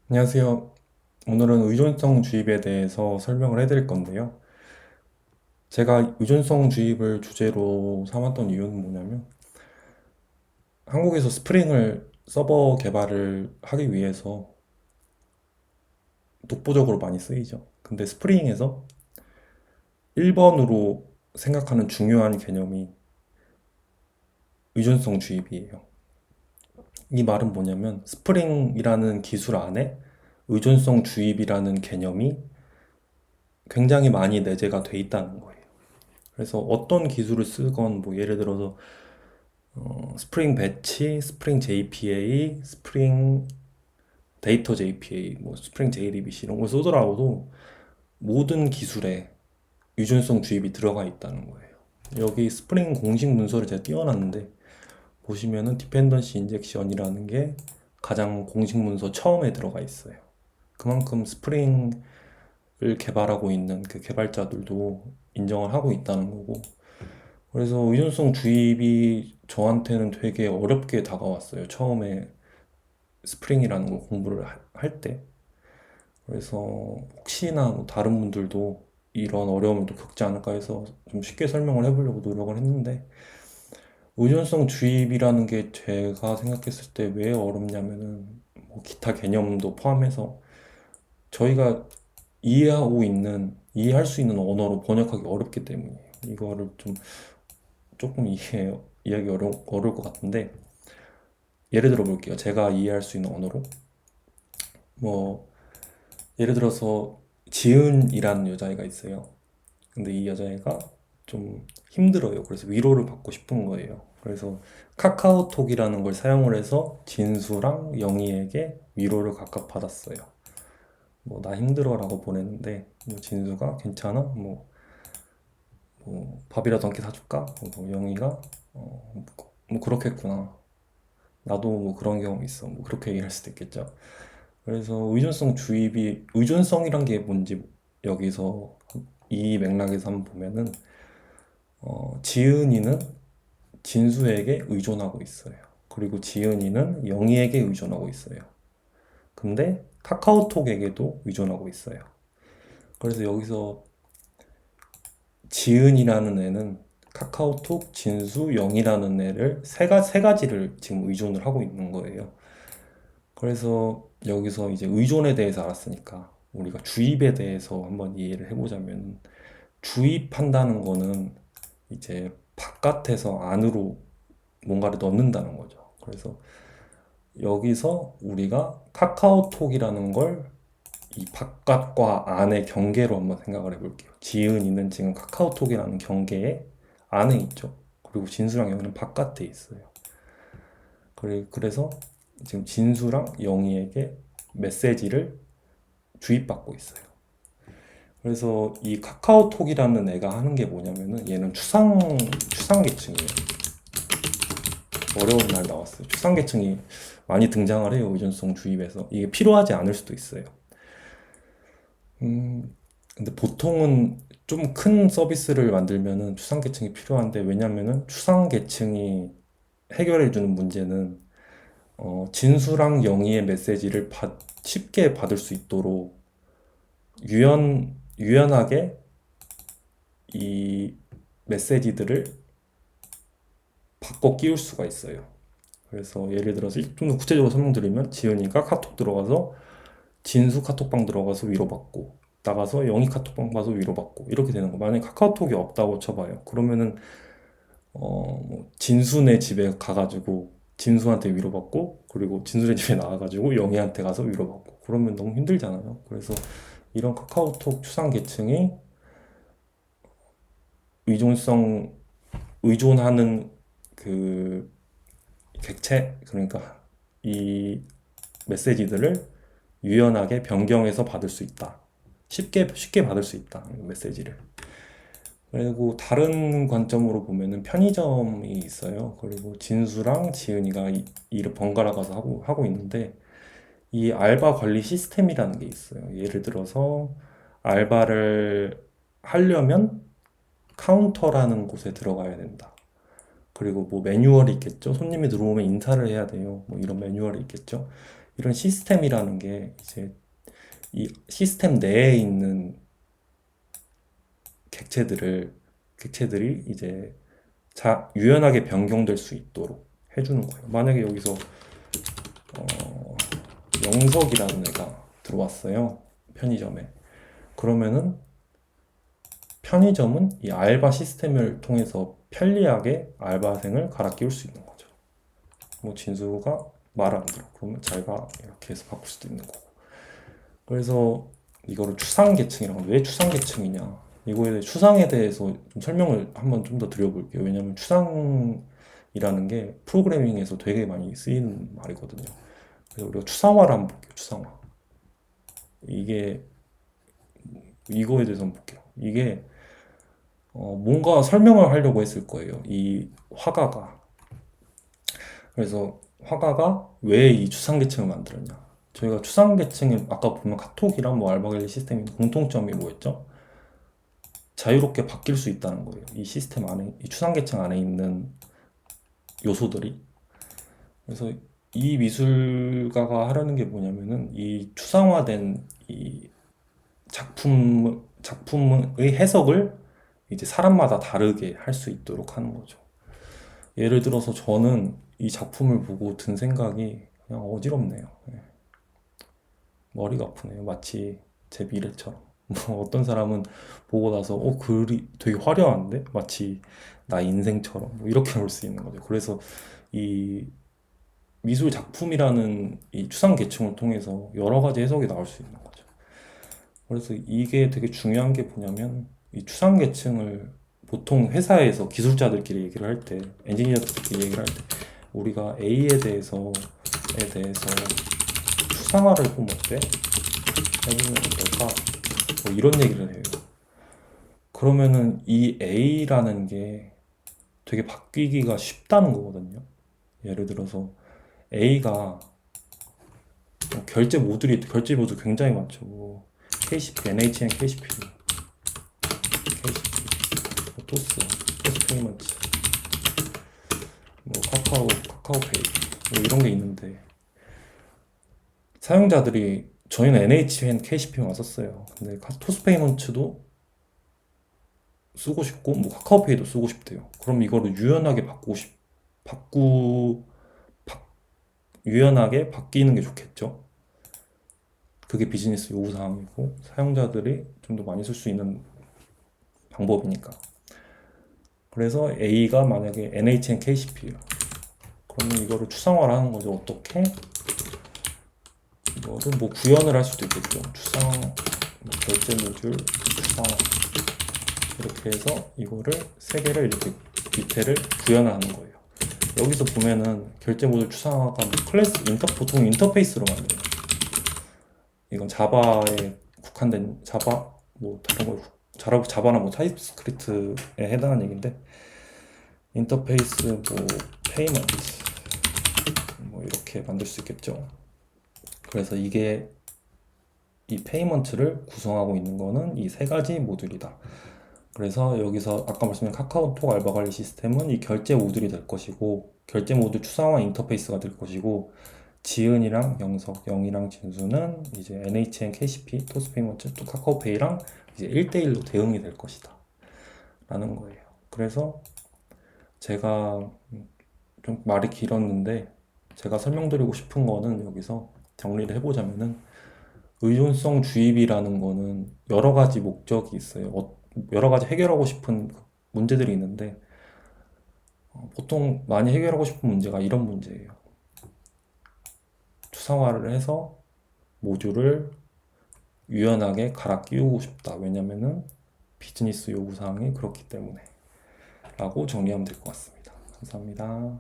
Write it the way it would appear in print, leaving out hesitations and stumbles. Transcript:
안녕하세요. 오늘은 의존성 주입에 대해서 설명을 해드릴 건데요. 제가 의존성 주입을 주제로 삼았던 이유는 뭐냐면, 한국에서 스프링을 서버 개발을 하기 위해서 독보적으로 많이 쓰이죠. 근데 스프링에서 1번으로 생각하는 중요한 개념이 의존성 주입이에요. 이 말은 뭐냐면, 스프링이라는 기술 안에 의존성 주입이라는 개념이 굉장히 많이 내재가 돼 있다는 거예요. 그래서 어떤 기술을 쓰건 뭐 예를 들어서 스프링 배치, 스프링 JPA, 스프링 데이터 JPA, 뭐 스프링 JDBC 이런 걸 쓰더라도 모든 기술에 유준성 주입이 들어가 있다는 거예요. 여기 스프링 공식 문서를 제가 띄워놨는데 보시면은 디펜던시 인젝션이라는 게 가장 공식 문서 처음에 들어가 있어요. 그만큼 스프링을 개발하고 있는 그 개발자들도 인정을 하고 있다는 거고, 그래서 의존성 주입이 저한테는 되게 어렵게 다가왔어요. 처음에 스프링이라는 걸 공부를 할 때. 그래서 혹시나 뭐 다른 분들도 이런 어려움을 또 겪지 않을까 해서 좀 쉽게 설명을 해보려고 노력을 했는데, 의존성 주입이라는 게 제가 생각했을 때 왜 어렵냐면은 뭐 기타 개념도 포함해서 저희가 이해할 수 있는 언어로 번역하기 어렵기 때문이에요. 이거를 좀 조금 이해하기 어려울 것 같은데, 예를 들어 볼게요. 제가 이해할 수 있는 언어로. 뭐, 예를 들어서, 지은이라는 여자애가 있어요. 근데 이 여자애가 좀 힘들어요. 그래서 위로를 받고 싶은 거예요. 그래서 카카오톡이라는 걸 사용을 해서 진수랑 영희에게 위로를 각각 받았어요. 뭐, 나 힘들어라고 보냈는데, 뭐 진수가 괜찮아? 뭐 밥이라도 한 끼 사줄까? 뭐 영희가, 뭐 그렇겠구나. 나도 뭐 그런 경험 있어. 뭐 그렇게 얘기할 수도 있겠죠. 그래서 의존성 주입이 의존성이란 게 뭔지 여기서 이 맥락에서 한번 보면은 지은이는 진수에게 의존하고 있어요. 그리고 지은이는 영희에게 의존하고 있어요. 근데 카카오톡에게도 의존하고 있어요. 그래서 여기서 지은이라는 애는 카카오톡, 진수, 영이라는 애를 세 가지를 지금 의존을 하고 있는 거예요. 그래서 여기서 이제 의존에 대해서 알았으니까 우리가 주입에 대해서 한번 이해를 해보자면, 주입한다는 거는 이제 바깥에서 안으로 뭔가를 넣는다는 거죠. 그래서 여기서 우리가 카카오톡이라는 걸 이 바깥과 안의 경계로 한번 생각을 해볼게요. 지은이는 지금 카카오톡이라는 경계에 안에 있죠. 그리고 진수랑 영희는 바깥에 있어요. 그래서 지금 진수랑 영희에게 메시지를 주입받고 있어요. 그래서 이 카카오톡이라는 애가 하는 게 뭐냐면은 얘는 추상 계층이에요. 어려운 말 나왔어요. 추상 계층이 많이 등장을 해요. 의존성 주입에서. 이게 필요하지 않을 수도 있어요. 근데 보통은 좀 큰 서비스를 만들면은 추상 계층이 필요한데, 왜냐면은 추상 계층이 해결해주는 문제는 진수랑 영희의 메시지를 쉽게 받을 수 있도록 유연하게 이 메시지들을 바꿔 끼울 수가 있어요. 그래서 예를 들어서 좀 더 구체적으로 설명드리면, 지은이가 카톡 들어가서 진수 카톡방 들어가서 위로받고, 나가서 영희 카톡방 가서 위로받고, 이렇게 되는 거. 만약에 카카오톡이 없다고 쳐봐요. 그러면은 뭐 진수네 집에 가가지고 진수한테 위로받고, 그리고 진수네 집에 나가가지고 영희한테 가서 위로받고, 그러면 너무 힘들잖아요. 그래서 이런 카카오톡 추상 계층이 의존성 의존하는 그 객체, 그러니까 이 메시지들을 유연하게 변경해서 받을 수 있다. 쉽게 받을 수 있다. 메시지를. 그리고 다른 관점으로 보면은 편의점이 있어요. 그리고 진수랑 지은이가 일을 번갈아 가서 하고 있는데, 이 알바 관리 시스템이라는 게 있어요. 예를 들어서 알바를 하려면 카운터라는 곳에 들어가야 된다. 그리고 뭐 매뉴얼이 있겠죠. 손님이 들어오면 인사를 해야 돼요. 뭐 이런 매뉴얼이 있겠죠. 이런 시스템이라는 게 이제 이 시스템 내에 있는 객체들이 이제 유연하게 변경될 수 있도록 해주는 거예요. 만약에 여기서 영석이라는 애가 들어왔어요. 편의점에. 그러면은 편의점은 이 알바 시스템을 통해서 편리하게 알바생을 갈아 끼울 수 있는 거죠. 뭐 진수가 말 안 들어. 그러면 자기가 이렇게 해서 바꿀 수도 있는 거고. 그래서 이거를 추상계층이라고. 왜 추상계층이냐? 이거에 대해 추상에 대해서 좀 설명을 한번 좀 더 드려볼게요. 왜냐면 추상이라는 게 프로그래밍에서 되게 많이 쓰이는 말이거든요. 그래서 우리가 추상화를 한번 볼게요. 추상화. 이거에 대해서 한번 볼게요. 이게 뭔가 설명을 하려고 했을 거예요. 이 화가가. 그래서 화가가 왜 이 추상계층을 만들었냐. 저희가 추상계층에 아까 보면 카톡이랑 뭐 알바관리 시스템의 공통점이 뭐였죠? 자유롭게 바뀔 수 있다는 거예요. 이 시스템 안에, 이 추상계층 안에 있는 요소들이. 그래서 이 미술가가 하려는 게 뭐냐면은 이 추상화된 이 작품의 해석을 이제 사람마다 다르게 할 수 있도록 하는 거죠. 예를 들어서 저는 이 작품을 보고 든 생각이 그냥 어지럽네요. 예. 머리가 아프네요. 마치 제 미래처럼. 뭐 어떤 사람은 보고 나서 글이 되게 화려한데? 마치 나 인생처럼. 뭐 이렇게 볼 수 있는 거죠. 그래서 이 미술 작품이라는 이 추상 계층을 통해서 여러 가지 해석이 나올 수 있는 거죠. 그래서 이게 되게 중요한 게 뭐냐면 이 추상 계층을 보통 회사에서 기술자들끼리 얘기를 할 때, 엔지니어들끼리 얘기를 할 때, 우리가 A에 대해서 추상화를 좀 어때? 해보면 어떨까? 뭐 이런 얘기를 해요. 그러면은 이 A라는 게 되게 바뀌기가 쉽다는 거거든요. 예를 들어서 A가 결제 모드 굉장히 많죠. 뭐 KCP, NHN KCP, 토스, 페이먼트, 뭐 카카오페이 뭐 이런 게 있는데 사용자들이 저희는 NHN KCP만 썼어요. 근데 토스페이먼트도 쓰고 싶고 뭐 카카오페이도 쓰고 싶대요. 그럼 이거를 유연하게 바뀌는 게 좋겠죠. 그게 비즈니스 요구 사항이고 사용자들이 좀 더 많이 쓸 수 있는 방법이니까. 그래서 A가 만약에 NHN KCP예요. 그러면 이거를 추상화를 하는 거죠. 어떻게? 이거를 뭐 구현을 할 수도 있겠죠. 결제 모듈 추상화. 이렇게 해서 이거를 세 개를 이렇게 밑에를 구현하는 거예요. 여기서 보면은 결제 모듈 추상화가 보통 인터페이스로 만들어요. 이건 자바에 국한된 뭐 다른 거 자바나 뭐 타입스크립트에 해당하는 얘기인데 인터페이스 뭐 페이먼트 뭐 이렇게 만들 수 있겠죠. 그래서 이 페이먼트를 구성하고 있는 거는 이 세 가지 모듈이다. 그래서 여기서 아까 말씀드린 카카오톡 알바 관리 시스템은 이 결제 모듈이 될 것이고 결제 모듈 추상화 인터페이스가 될 것이고 지은이랑 영이랑 진수는 이제 NHN KCP, 토스페이먼트, 또 카카오페이랑 이제 1대1로 대응이 될 것이다 라는 거예요. 그래서 제가 좀 말이 길었는데 제가 설명드리고 싶은 거는 여기서 정리를 해보자면은 의존성 주입이라는 거는 여러 가지 목적이 있어요. 여러 가지 해결하고 싶은 문제들이 있는데 보통 많이 해결하고 싶은 문제가 이런 문제예요. 추상화를 해서 모듈을 유연하게 갈아 끼우고 싶다. 왜냐면은 비즈니스 요구사항이 그렇기 때문에 라고 정리하면 될 것 같습니다. 감사합니다.